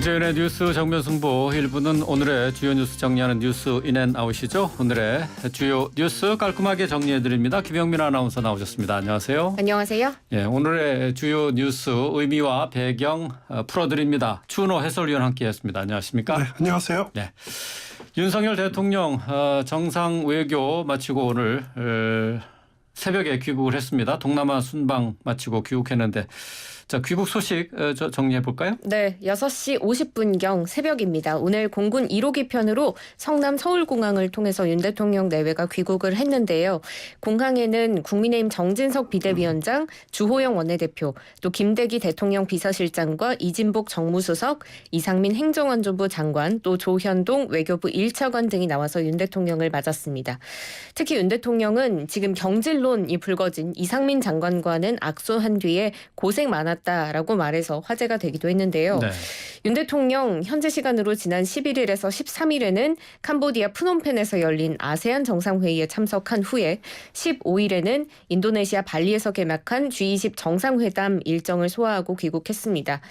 김재윤의 뉴스 정면승부 1부는 오늘의 주요 뉴스 정리하는 뉴스 인앤아웃이죠. 오늘의 주요 뉴스 깔끔하게 정리해드립니다. 김영민 아나운서 나오셨습니다. 안녕하세요. 안녕하세요. 예, 오늘의 주요 뉴스 의미와 배경 풀어드립니다. 추은호 해설위원 함께했습니다. 안녕하십니까? 네, 안녕하세요. 네, 윤석열 대통령 정상 외교 마치고 오늘 새벽에 귀국을 했습니다. 동남아 순방 마치고 귀국했는데 자, 귀국 소식 정리해 볼까요? 네, 6시 50분경 새벽입니다. 오늘 공군 1호기 편으로 성남 서울공항을 통해서 윤 대통령 내외가 귀국을 했는데요. 공항에는 국민의힘 정진석 비대위원장, 주호영 원내대표, 또 김대기 대통령 비서실장과 이진복 정무수석, 이상민 행정안전부 장관, 또 조현동 외교부 1차관 등이 나와서 윤 대통령을 맞았습니다. 특히 윤 대통령은 지금 경질론이 불거진 이상민 장관과는 악수한 뒤에 고생 많았다라고 말해서 화제가 되기도 했는데요. 네. 윤 대통령 현재 시간으로 지난 11일에서 13일에는 캄보디아 프놈펜에서 열린 아세안 정상회의에 참석한 후에 15일에는 인도네시아 발리에서 개막한 G20 정상회담 일정을 소화하고 귀국했습니다.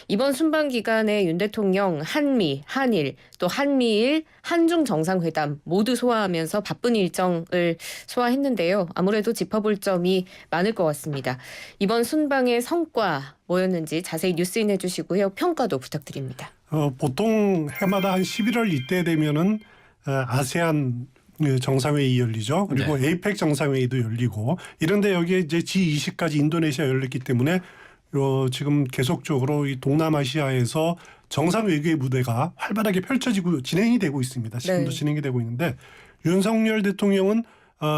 이번 순방 기간에 윤 대통령 한미, 한일, 또 한미일, 한중 정상회담 모두 소화하면서 바쁜 일정을 소화했는데요. 아무래도 짚어볼 점이 많을 것 같습니다. 이번 순방의 성과 뭐였는지 자세히 뉴스인 해주시고요. 평가도 부탁드립니다. 보통 해마다 한 11월 이때 되면은 아세안 정상회의 열리죠. 그리고 네. 에이펙 정상회의도 열리고 이런데 여기에 이제 G20까지 인도네시아 열렸기 때문에 지금 계속적으로 이 동남아시아에서 정상 외교의 무대가 활발하게 펼쳐지고 진행이 되고 있습니다. 지금도 네. 진행이 되고 있는데 윤석열 대통령은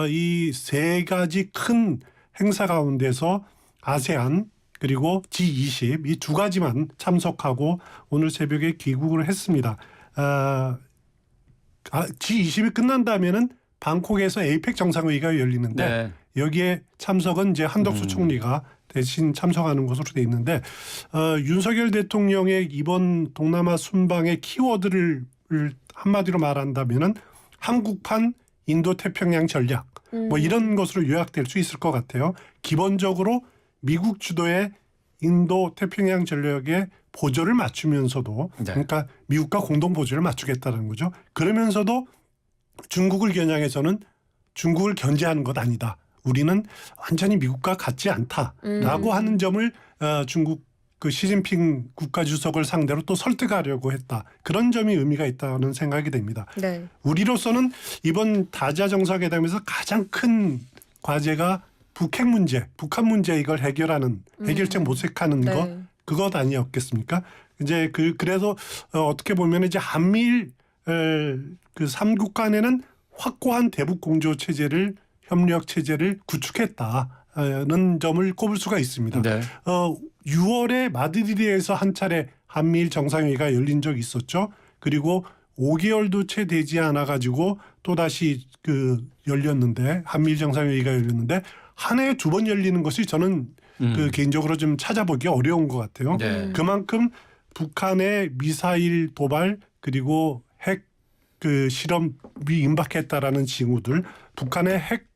이 세 가지 큰 행사 가운데서 아세안 그리고 G20 이 두 가지만 참석하고 오늘 새벽에 귀국을 했습니다. G20이 끝난 다음에는 방콕에서 에이펙 정상회의가 열리는데 네. 여기에 참석은 이제 한덕수 총리가 대신 참석하는 것으로 돼 있는데 윤석열 대통령의 이번 동남아 순방의 키워드를 한마디로 말한다면은 한국판 인도태평양 전략 뭐 이런 것으로 요약될 수 있을 것 같아요. 기본적으로 미국 주도의 인도 태평양 전략에 보조를 맞추면서도 네. 그러니까 미국과 공동 보조를 맞추겠다는 거죠. 그러면서도 중국을 겨냥해서는 중국을 견제하는 것 아니다. 우리는 완전히 미국과 같지 않다라고 하는 점을 중국 그 시진핑 국가주석을 상대로 또 설득하려고 했다. 그런 점이 의미가 있다는 생각이 됩니다. 네. 우리로서는 이번 다자 정상회담에서 가장 큰 과제가 북핵 문제, 북한 문제 이걸 해결하는 해결책 모색하는 네. 것 그것 아니었겠습니까? 이제 그래서 어떻게 보면 이제 한미일 그 3국 간에는 확고한 대북 공조 체제를 협력 체제를 구축했다는 점을 꼽을 수가 있습니다. 네. 6월에 마드리드에서 한 차례 한미일 정상회의가 열린 적이 있었죠. 그리고 5개월도 채 되지 않아 가지고 또 다시 열렸는데 한미일 정상회의가 열렸는데 한 해에 2번 열리는 것이 저는 개인적으로 좀 찾아보기 어려운 것 같아요. 네. 그만큼 북한의 미사일 도발 그리고 핵 실험이 임박했다라는 징후들, 북한의 핵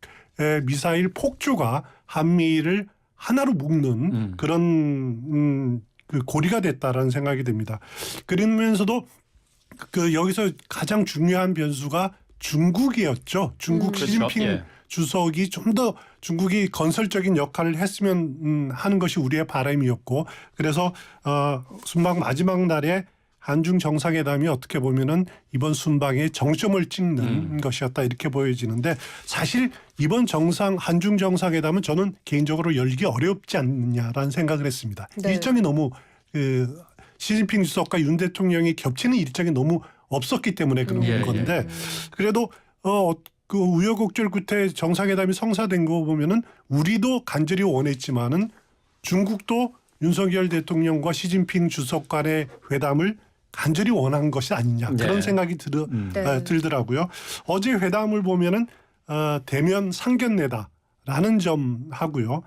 미사일 폭주가 한미를 하나로 묶는 그런 고리가 됐다라는 생각이 듭니다. 그러면서도 여기서 가장 중요한 변수가 중국이었죠. 중국 시진핑 그렇죠. 예. 주석이 좀 더 중국이 건설적인 역할을 했으면 하는 것이 우리의 바람이었고 그래서 순방 마지막 날에 한중 정상회담이 어떻게 보면은 이번 순방의 정점을 찍는 것이었다 이렇게 보여지는데 사실 이번 한중 정상회담은 저는 개인적으로 열기 어렵지 않느냐라는 생각을 했습니다. 네. 일정이 너무 시진핑 주석과 윤 대통령이 겹치는 일정이 너무 없었기 때문에 그런 예, 건데 그래도 그 우여곡절 끝에 정상회담이 성사된 거 보면은 우리도 간절히 원했지만은 중국도 윤석열 대통령과 시진핑 주석 간의 회담을 간절히 원한 것이 아니냐 그런 네. 생각이 들더라고요. 어제 회담을 보면은 대면 상견례다라는 점 하고요.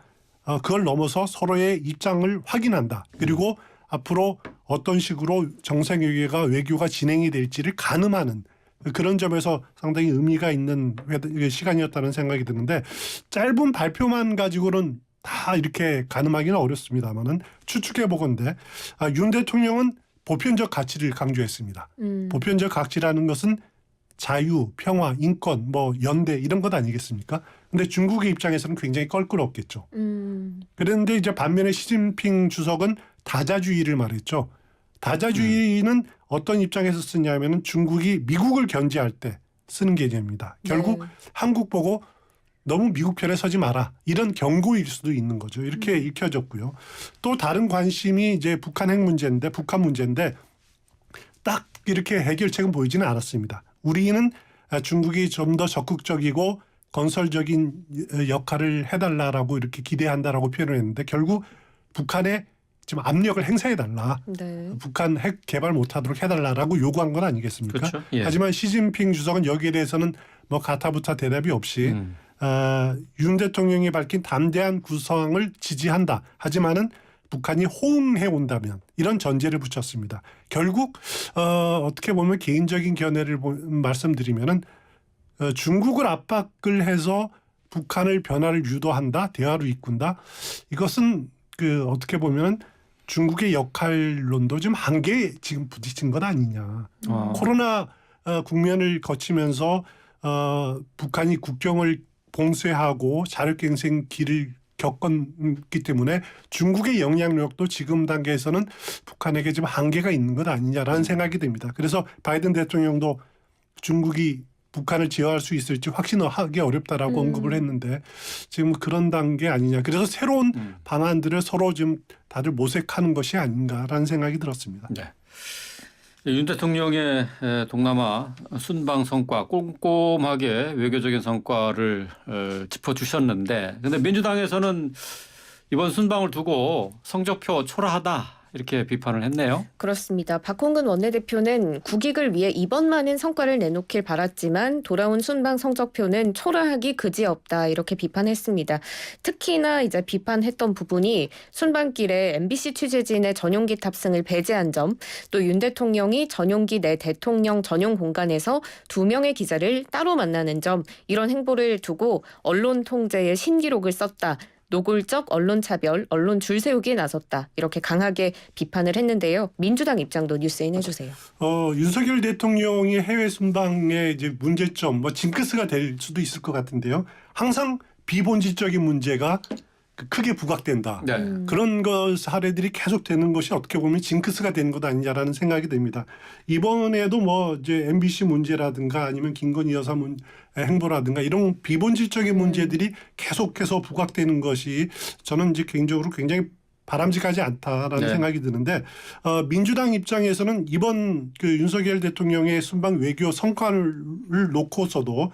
그걸 넘어서 서로의 입장을 확인한다. 그리고 앞으로 어떤 식으로 정상회의가 외교가 진행이 될지를 가늠하는 그런 점에서 상당히 의미가 있는 시간이었다는 생각이 드는데 짧은 발표만 가지고는 다 이렇게 가늠하기는 어렵습니다만은 추측해 보건대 윤 대통령은 보편적 가치를 강조했습니다. 보편적 가치라는 것은 자유, 평화, 인권, 뭐 연대 이런 것 아니겠습니까? 근데 중국의 입장에서는 굉장히 껄끄럽겠죠. 그런데 이제 반면에 시진핑 주석은 다자주의를 말했죠. 다자주의는 어떤 입장에서 쓰냐면은 중국이 미국을 견제할 때 쓰는 개념입니다. 결국 네. 한국 보고 너무 미국 편에 서지 마라 이런 경고일 수도 있는 거죠. 이렇게 읽혀졌고요. 또 다른 관심이 이제 북한 핵 문제인데 북한 문제인데 딱 이렇게 해결책은 보이지는 않았습니다. 우리는 중국이 좀 더 적극적이고 건설적인 역할을 해달라라고 이렇게 기대한다라고 표현을 했는데 결국 북한에 지금 압력을 행사해달라. 네. 북한 핵 개발 못하도록 해달라라고 요구한 건 아니겠습니까? 그렇죠. 예. 하지만 시진핑 주석은 여기에 대해서는 뭐 가타부타 대답이 없이 윤 대통령이 밝힌 담대한 구상을 지지한다. 하지만은 북한이 호응해 온다면 이런 전제를 붙였습니다. 결국 어떻게 보면 개인적인 견해를 말씀드리면은 중국을 압박을 해서 북한을 변화를 유도한다, 대화로 이끈다. 이것은 그 어떻게 보면은 중국의 역할론도 좀 한계에 지금 부딪힌 것 아니냐. 코로나 국면을 거치면서 북한이 국경을 봉쇄하고 자력갱생 길을 겪었기 때문에 중국의 영향력도 지금 단계에서는 북한에게 좀 한계가 있는 것 아니냐라는 생각이 듭니다. 그래서 바이든 대통령도 중국이 북한을 제어할 수 있을지 확신하기 어렵다라고 언급을 했는데 지금 그런 단계 아니냐. 그래서 새로운 방안들을 서로 지금 다들 모색하는 것이 아닌가라는 생각이 들었습니다. 네. 윤 대통령의 동남아 순방 성과 꼼꼼하게 외교적인 성과를 짚어주셨는데 근데 민주당에서는 이번 순방을 두고 성적표 초라하다 이렇게 비판을 했네요. 그렇습니다. 박홍근 원내대표는 국익을 위해 이번만은 성과를 내놓길 바랐지만 돌아온 순방 성적표는 초라하기 그지없다 이렇게 비판했습니다. 특히나 이제 비판했던 부분이 순방길에 MBC 취재진의 전용기 탑승을 배제한 점, 또 윤 대통령이 전용기 내 대통령 전용 공간에서 2명의 기자를 따로 만나는 점, 이런 행보를 두고 언론 통제의 신기록을 썼다. 노골적 언론차별, 언론 줄세우기에 나섰다. 이렇게 강하게 비판을 했는데요. 민주당 입장도 뉴스인 해주세요. 윤석열 대통령이 해외 순방의 이제 문제점, 뭐 징크스가 될 수도 있을 것 같은데요. 항상 비본질적인 문제가 크게 부각된다. 네. 그런 사례들이 계속되는 것이 어떻게 보면 징크스가 되는 것 아니냐라는 생각이 듭니다. 이번에도 뭐 이제 MBC 문제라든가 아니면 김건희 여사 행보라든가 이런 비본질적인 문제들이 계속해서 부각되는 것이 저는 이제 개인적으로 굉장히 바람직하지 않다라는 생각이 드는데 민주당 입장에서는 이번 그 윤석열 대통령의 순방 외교 성과를 놓고서도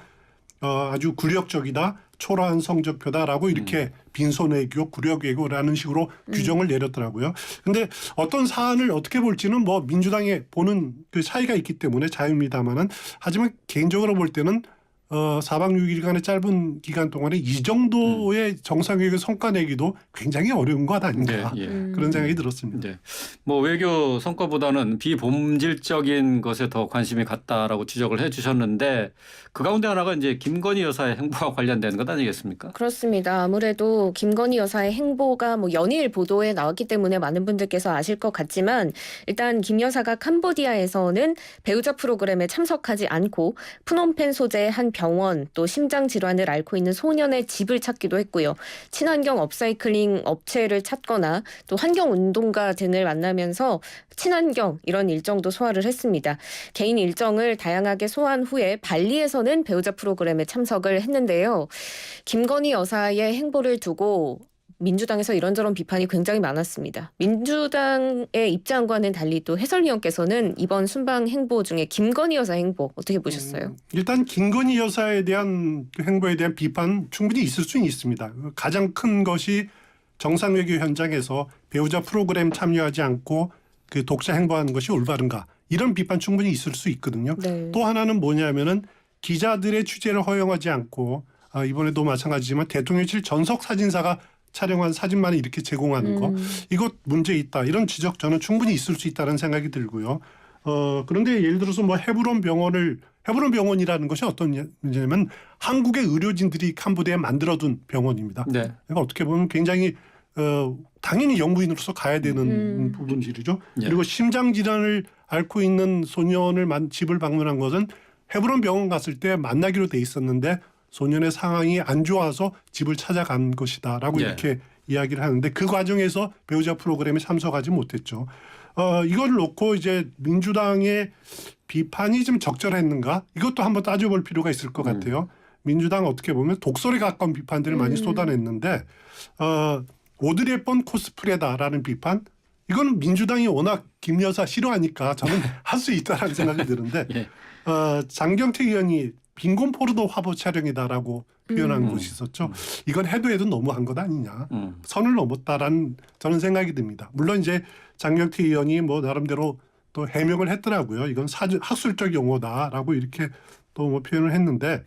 아주 굴욕적이다. 초라한 성적표다라고 이렇게 빈손 외교, 굴욕 외교라는 식으로 규정을 내렸더라고요. 근데 어떤 사안을 어떻게 볼지는 뭐 민주당에 보는 그 차이가 있기 때문에 자유입니다만은 하지만 개인적으로 볼 때는 4박 6일간의 짧은 기간 동안에 이 정도의 정상외교 성과 내기도 굉장히 어려운 것 아닌가 네, 예. 그런 생각이 들었습니다. 네. 뭐 외교 성과보다는 비본질적인 것에 더 관심이 갔다라고 지적을 해주셨는데 그 가운데 하나가 이제 김건희 여사의 행보와 관련된 것 아니겠습니까? 그렇습니다. 아무래도 김건희 여사의 행보가 뭐 연일 보도에 나왔기 때문에 많은 분들께서 아실 것 같지만 일단 김 여사가 캄보디아에서는 배우자 프로그램에 참석하지 않고 프놈펜 소재의 한 병원 또 심장 질환을 앓고 있는 소년의 집을 찾기도 했고요. 친환경 업사이클링 업체를 찾거나 또 환경운동가 등을 만나면서 친환경 이런 일정도 소화를 했습니다. 개인 일정을 다양하게 소화한 후에 발리에서는 배우자 프로그램에 참석을 했는데요. 김건희 여사의 행보를 두고 민주당에서 이런저런 비판이 굉장히 많았습니다. 민주당의 입장과는 달리 또 해설위원께서는 이번 순방 행보 중에 김건희 여사 행보 어떻게 보셨어요? 일단 김건희 여사에 대한 그 행보에 대한 비판 충분히 있을 수는 있습니다. 가장 큰 것이 정상외교 현장에서 배우자 프로그램 참여하지 않고 그 독자 행보하는 것이 올바른가 이런 비판 충분히 있을 수 있거든요. 네. 또 하나는 뭐냐면은 기자들의 취재를 허용하지 않고 이번에도 마찬가지지만 대통령실 전속 사진사가 촬영한 사진만을 이렇게 제공하는 거 이것 문제 있다 이런 지적 저는 충분히 있을 수 있다는 생각이 들고요. 그런데 예를 들어서 뭐 헤브론 병원이라는 것이 어떤 문제냐면 한국의 의료진들이 캄보디아에 만들어둔 병원입니다. 네. 그러니까 어떻게 보면 굉장히 당연히 영부인으로서 가야 되는 부분들이죠. 그리고 심장 질환을 앓고 있는 소년을 집을 방문한 것은 헤브론 병원 갔을 때 만나기로 돼 있었는데 소년의 상황이 안 좋아서 집을 찾아간 것이다라고 이렇게 이야기를 하는데 그 과정에서 배우자 프로그램에 참석하지 못했죠. 이걸 놓고 이제 민주당의 비판이 좀 적절했는가? 이것도 한번 따져볼 필요가 있을 것 같아요. 민주당 어떻게 보면 독설에 가까운 비판들을 많이 쏟아냈는데 오드리 헵번 코스프레다라는 비판 이거는 민주당이 워낙 김 여사 싫어하니까 저는 할 수 있다라는 생각이 드는데 장경태 의원이 빈곤 포르노 화보 촬영이다라고 표현한 것이 있었죠. 이건 해도 너무한 것 아니냐. 선을 넘었다라는 저는 생각이 듭니다. 물론 이제 장경태 의원이 뭐 나름대로 또 해명을 했더라고요. 이건 학술적 용어다라고 이렇게 또 뭐 표현을 했는데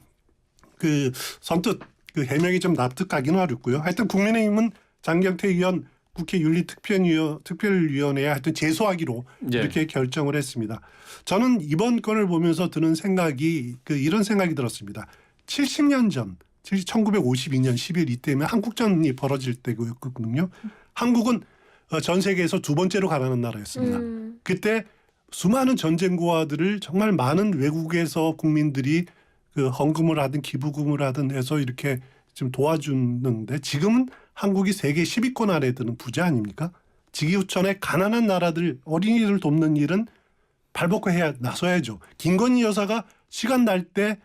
그 선뜻 그 해명이 좀 납득하기는 어렵고요. 하여튼 국민의힘은 장경태 의원 국회 윤리특별위원회에 하여튼 제소하기로 이렇게 결정을 했습니다. 저는 이번 건을 보면서 드는 생각이 이런 생각이 들었습니다. 70년 전 1952년 10일 이때면 한국전이 벌어질 때였거든요. 한국은 전 세계에서 두 번째로 가난한 나라였습니다. 그때 수많은 전쟁고아들을 정말 많은 외국에서 국민들이 그 헌금을 하든 기부금을 하든 해서 이렇게 좀 도와주는데 지금은 한국이 세계 10위권 안에 드는 부자 아닙니까? 지구촌의 가난한 나라들 어린이들 돕는 일은 발벗고 나서야죠. 김건희 여사가 시간 날 때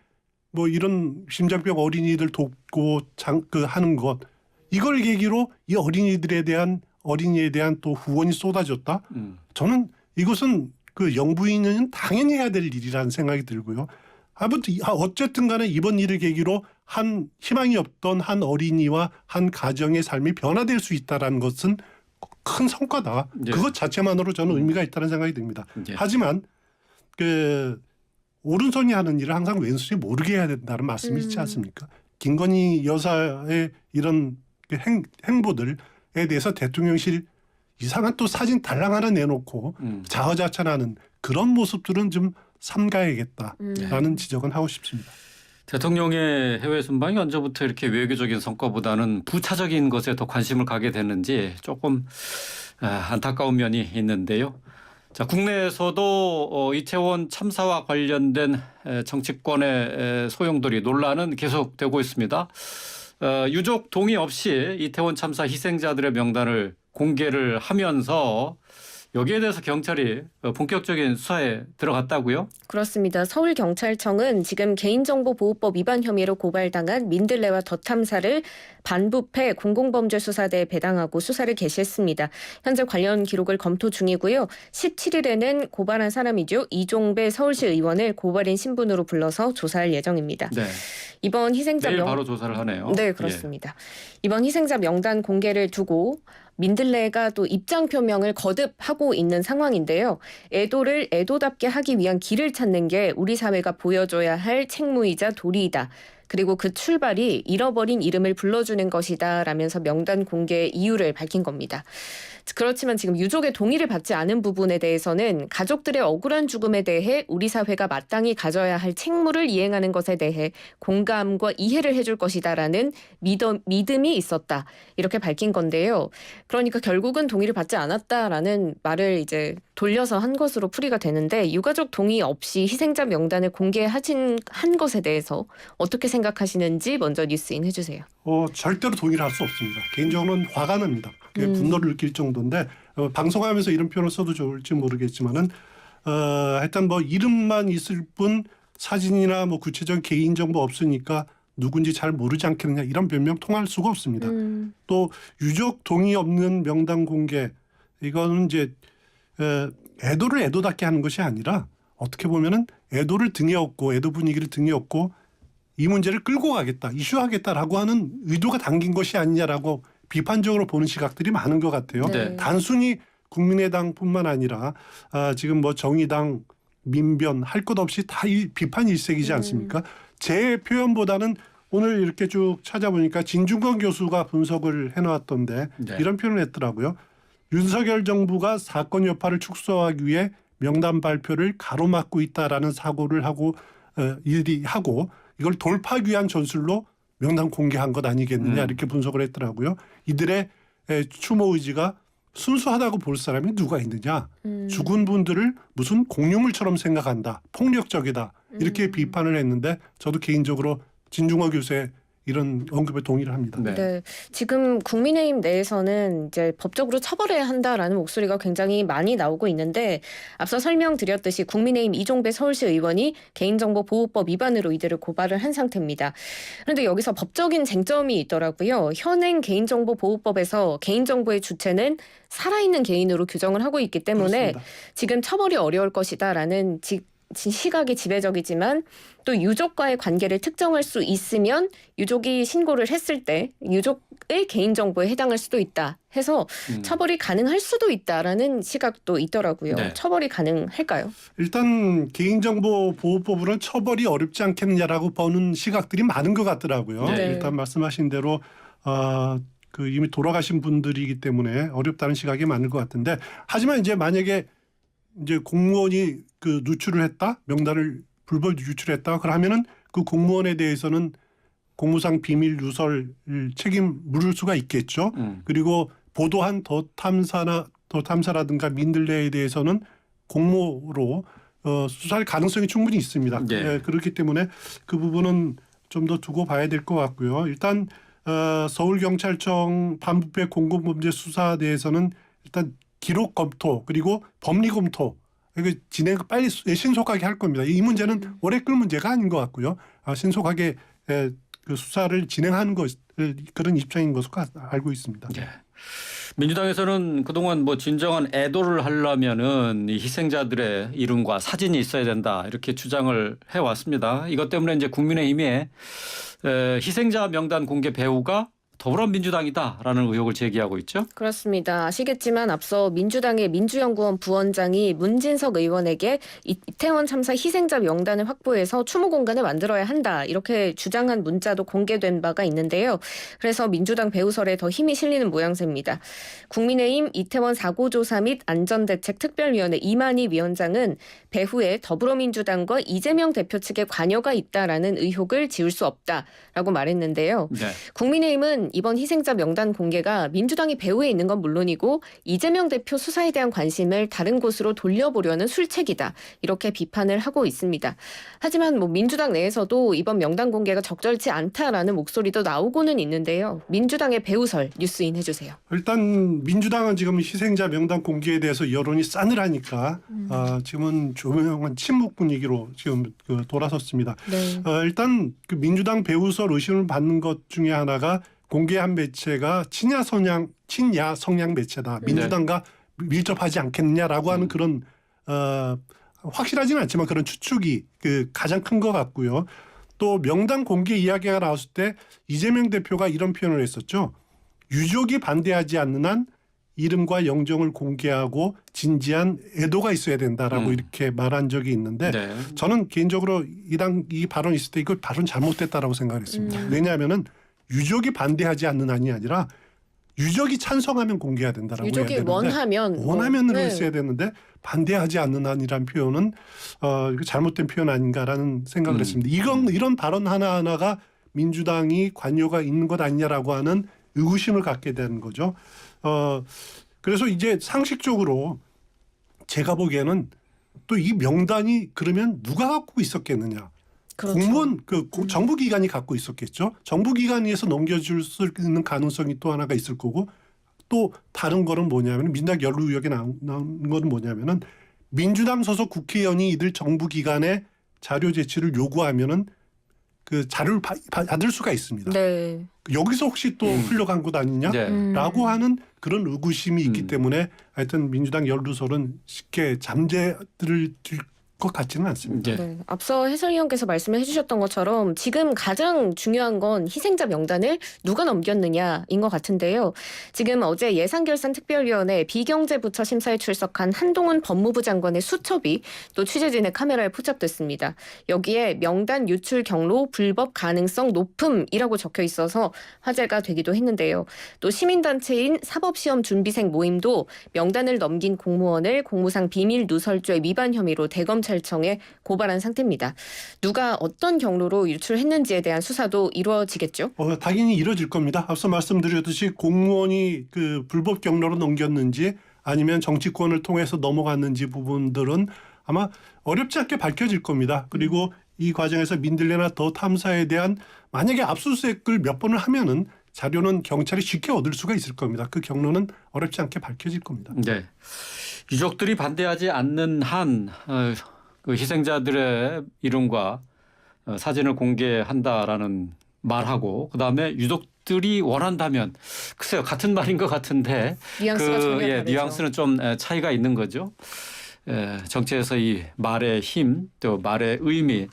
뭐 이런 심장병 어린이들 돕고 하는 것 이걸 계기로 이 어린이에 대한 또 후원이 쏟아졌다. 저는 이것은 그 영부인은 당연히 해야 될 일이라는 생각이 들고요. 아무튼 어쨌든 간에 이번 일을 계기로 한 희망이 없던 한 어린이와 한 가정의 삶이 변화될 수 있다는 것은 큰 성과다. 그것 자체만으로 저는 의미가 있다는 생각이 듭니다. 하지만 그 오른손이 하는 일을 항상 왼손이 모르게 해야 된다는 말씀이 있지 않습니까? 김건희 여사의 이런 행보들에 대해서 대통령실 이상한 또 사진 달랑 하나 내놓고 자화자찬하는 그런 모습들은 좀 삼가야겠다라는 지적은 하고 싶습니다. 대통령의 해외 순방이 언제부터 이렇게 외교적인 성과보다는 부차적인 것에 더 관심을 가게 됐는지 조금 안타까운 면이 있는데요. 자, 국내에서도 이태원 참사와 관련된 정치권의 소용돌이 논란은 계속되고 있습니다. 유족 동의 없이 이태원 참사 희생자들의 명단을 공개를 하면서 여기에 대해서 경찰이 본격적인 수사에 들어갔다고요? 그렇습니다. 서울경찰청은 지금 개인정보보호법 위반 혐의로 고발당한 민들레와 더 탐사를 반부패 공공범죄수사대에 배당하고 수사를 개시했습니다. 현재 관련 기록을 검토 중이고요. 17일에는 고발한 사람이죠. 이종배 서울시 의원을 고발인 신분으로 불러서 조사할 예정입니다. 네. 이번 희생자 내일 바로 조사를 하네요. 네, 그렇습니다. 이번 희생자 명단 공개를 두고 민들레가 또 입장 표명을 거듭하고 있는 상황인데요. 애도를 애도답게 하기 위한 길을 찾는 게 우리 사회가 보여줘야 할 책무이자 도리이다. 그리고 그 출발이 잃어버린 이름을 불러주는 것이다 라면서 명단 공개 이유를 밝힌 겁니다. 그렇지만 지금 유족의 동의를 받지 않은 부분에 대해서는 가족들의 억울한 죽음에 대해 우리 사회가 마땅히 가져야 할 책무를 이행하는 것에 대해 공감과 이해를 해줄 것이다라는 믿음이 있었다. 이렇게 밝힌 건데요. 그러니까 결국은 동의를 받지 않았다라는 말을 이제 돌려서 한 것으로 풀이가 되는데 유가족 동의 없이 희생자 명단을 한 것에 대해서 어떻게 생각하시는지 먼저 뉴스인 해주세요. 절대로 동의를 할 수 없습니다. 개인적으로는 화가 납니다. 분노를 느낄 정도인데 방송하면서 이런 표현을 써도 좋을지 모르겠지만은 하여튼 뭐 이름만 있을 뿐 사진이나 뭐 구체적인 개인 정보 없으니까 누군지 잘 모르지 않겠느냐 이런 변명 통할 수가 없습니다. 또 유족 동의 없는 명단 공개 이거는 이제 애도를 애도답게 하는 것이 아니라 어떻게 보면은 애도를 등에 업고 애도 분위기를 등에 업고 이 문제를 끌고 가겠다, 이슈하겠다라고 하는 의도가 담긴 것이 아니냐라고 비판적으로 보는 시각들이 많은 것 같아요. 네. 단순히 국민의당뿐만 아니라 지금 뭐 정의당, 민변 할 것 없이 다 비판 일색이지 않습니까? 제 표현보다는 오늘 이렇게 쭉 찾아보니까 진중권 교수가 분석을 해놓았던데 이런 표현을 했더라고요. 윤석열 정부가 사건 여파를 축소하기 위해 명단 발표를 가로막고 있다라는 사고를 하고 이걸 돌파하기 위한 전술로 명단 공개한 것 아니겠느냐 이렇게 분석을 했더라고요. 이들의 추모 의지가 순수하다고 볼 사람이 누가 있느냐. 죽은 분들을 무슨 공유물처럼 생각한다. 폭력적이다. 이렇게 비판을 했는데 저도 개인적으로 진중화 교수의 이런 언급에 동의를 합니다. 네. 네, 지금 국민의힘 내에서는 이제 법적으로 처벌해야 한다라는 목소리가 굉장히 많이 나오고 있는데 앞서 설명드렸듯이 국민의힘 이종배 서울시 의원이 개인정보보호법 위반으로 이들을 고발을 한 상태입니다. 그런데 여기서 법적인 쟁점이 있더라고요. 현행 개인정보보호법에서 개인정보의 주체는 살아있는 개인으로 규정을 하고 있기 때문에 그렇습니다. 지금 처벌이 어려울 것이다라는 시각이 지배적이지만 또 유족과의 관계를 특정할 수 있으면 유족이 신고를 했을 때 유족의 개인정보에 해당할 수도 있다 해서 처벌이 가능할 수도 있다라는 시각도 있더라고요. 네. 처벌이 가능할까요? 일단 개인정보보호법으로는 처벌이 어렵지 않겠느냐라고 보는 시각들이 많은 것 같더라고요. 네. 일단 말씀하신 대로 이미 돌아가신 분들이기 때문에 어렵다는 시각이 많을 것 같은데 하지만 이제 만약에 이제 공무원이 그 누출을 했다, 명단을 불법 유출했다, 그러면은 그 공무원에 대해서는 공무상 비밀 누설 책임 물을 수가 있겠죠. 그리고 보도한 더 탐사라든가 민들레에 대해서는 공모로 수사할 가능성이 충분히 있습니다. 예. 예, 그렇기 때문에 그 부분은 좀 더 두고 봐야 될 것 같고요. 일단 서울경찰청 반부패 공공범죄 수사에 대해서는 일단 기록 검토 그리고 법리 검토 이거 진행 빨리 신속하게 할 겁니다. 이 문제는 오래 끌 문제가 아닌 것 같고요. 신속하게 그 수사를 진행하는 그런 입장인 것으로 알고 있습니다. 네. 민주당에서는 그동안 뭐 진정한 애도를 하려면은 이 희생자들의 이름과 사진이 있어야 된다 이렇게 주장을 해왔습니다. 이것 때문에 이제 국민의힘에 희생자 명단 공개 배후가 더불어민주당이다라는 의혹을 제기하고 있죠. 그렇습니다. 아시겠지만 앞서 민주당의 민주연구원 부원장이 문진석 의원에게 이태원 참사 희생자 명단을 확보해서 추모 공간을 만들어야 한다 이렇게 주장한 문자도 공개된 바가 있는데요. 그래서 민주당 배후설에 더 힘이 실리는 모양새입니다. 국민의힘 이태원 사고조사 및 안전대책특별위원회 이만희 위원장은 배후에 더불어민주당과 이재명 대표 측의 관여가 있다라는 의혹을 지울 수 없다라고 말했는데요. 네. 국민의힘은 이번 희생자 명단 공개가 민주당이 배후에 있는 건 물론이고 이재명 대표 수사에 대한 관심을 다른 곳으로 돌려보려는 술책이다 이렇게 비판을 하고 있습니다. 하지만 뭐 민주당 내에서도 이번 명단 공개가 적절치 않다라는 목소리도 나오고는 있는데요. 민주당의 배후설 뉴스인 해주세요. 일단 민주당은 지금 희생자 명단 공개에 대해서 여론이 싸늘하니까 지금은 조명한 침묵 분위기로 지금 돌아섰습니다. 네. 일단 그 민주당 배후설 의심을 받는 것 중에 하나가 공개한 매체가 친야 성향 매체다. 민주당과 밀접하지 않겠느냐라고 하는 그런 확실하지는 않지만 그런 추측이 가장 큰 것 같고요. 또 명단 공개 이야기가 나왔을 때 이재명 대표가 이런 표현을 했었죠. 유족이 반대하지 않는 한 이름과 영정을 공개하고 진지한 애도가 있어야 된다라고 이렇게 말한 적이 있는데 네. 저는 개인적으로 이 발언이 있을 때 이걸 발언 잘못됐다라고 생각을 했습니다. 왜냐하면은 유족이 반대하지 않는 한이 아니라 유족이 찬성하면 공개해야 된다라고 해야 유족이 되는데 원하면으로 했어야 되는데 반대하지 않는 한이란 표현은 이거 잘못된 표현 아닌가라는 생각을 했습니다. 이런 발언 하나하나가 민주당이 관여가 있는 것 아니냐라고 하는 의구심을 갖게 되는 거죠. 그래서 이제 상식적으로 제가 보기에는 또 이 명단이 그러면 누가 갖고 있었겠느냐. 그렇죠. 공무원 정부기관이 갖고 있었겠죠. 정부기관에서 넘겨줄 수 있는 가능성이 또 하나가 있을 거고 또 다른 거는 뭐냐면 민주당 연루 의혹에 나온 거는 뭐냐면은 민주당 소속 국회의원이 이들 정부기관에 자료 제출을 요구하면은 그 자료를 받을 수가 있습니다. 네. 여기서 혹시 또 흘러간 것 아니냐라고 하는 그런 의구심이 있기 때문에 하여튼 민주당 연루설은 쉽게 잠재들 것 같지는 않습니다. 네. 네. 앞서 해설위원께서 말씀을 해주셨던 것처럼 지금 가장 중요한 건 희생자 명단을 누가 넘겼느냐인 것 같은데요. 지금 어제 예산결산특별위원회 비경제부처 심사에 출석한 한동훈 법무부 장관의 수첩이 또 취재진의 카메라에 포착됐습니다. 여기에 명단 유출 경로 불법 가능성 높음이라고 적혀 있어서 화제가 되기도 했는데요. 또 시민단체인 사법시험준비생 모임도 명단을 넘긴 공무원을 공무상 비밀 누설죄 위반 혐의로 대검찰 대검찰청에 고발한 상태입니다. 누가 어떤 경로로 유출했는지에 대한 수사도 이루어지겠죠? 당연히 이뤄질 겁니다. 앞서 말씀드렸듯이 공무원이 그 불법 경로로 넘겼는지 아니면 정치권을 통해서 넘어갔는지 부분들은 아마 어렵지 않게 밝혀질 겁니다. 그리고 이 과정에서 민들레나 더 탐사에 대한 만약에 압수수색을 몇 번을 하면은 자료는 경찰이 쉽게 얻을 수가 있을 겁니다. 그 경로는 어렵지 않게 밝혀질 겁니다. 네. 유족들이 반대하지 않는 한 그 희생자들의 이름과 사진을 공개한다라는 말하고 그다음에 유족들이 원한다면 글쎄요 같은 말인 것 같은데 뉘앙스가 전혀 다르죠. 뉘앙스는 좀 차이가 있는 거죠. 정치에서 이 말의 힘 또 말의 의미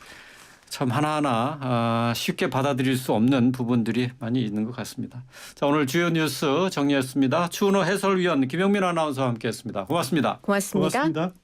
참 하나하나 쉽게 받아들일 수 없는 부분들이 많이 있는 것 같습니다. 자, 오늘 주요 뉴스 정리했습니다. 추은호 해설위원 김영민 아나운서와 함께했습니다. 고맙습니다. 고맙습니다. 고맙습니다.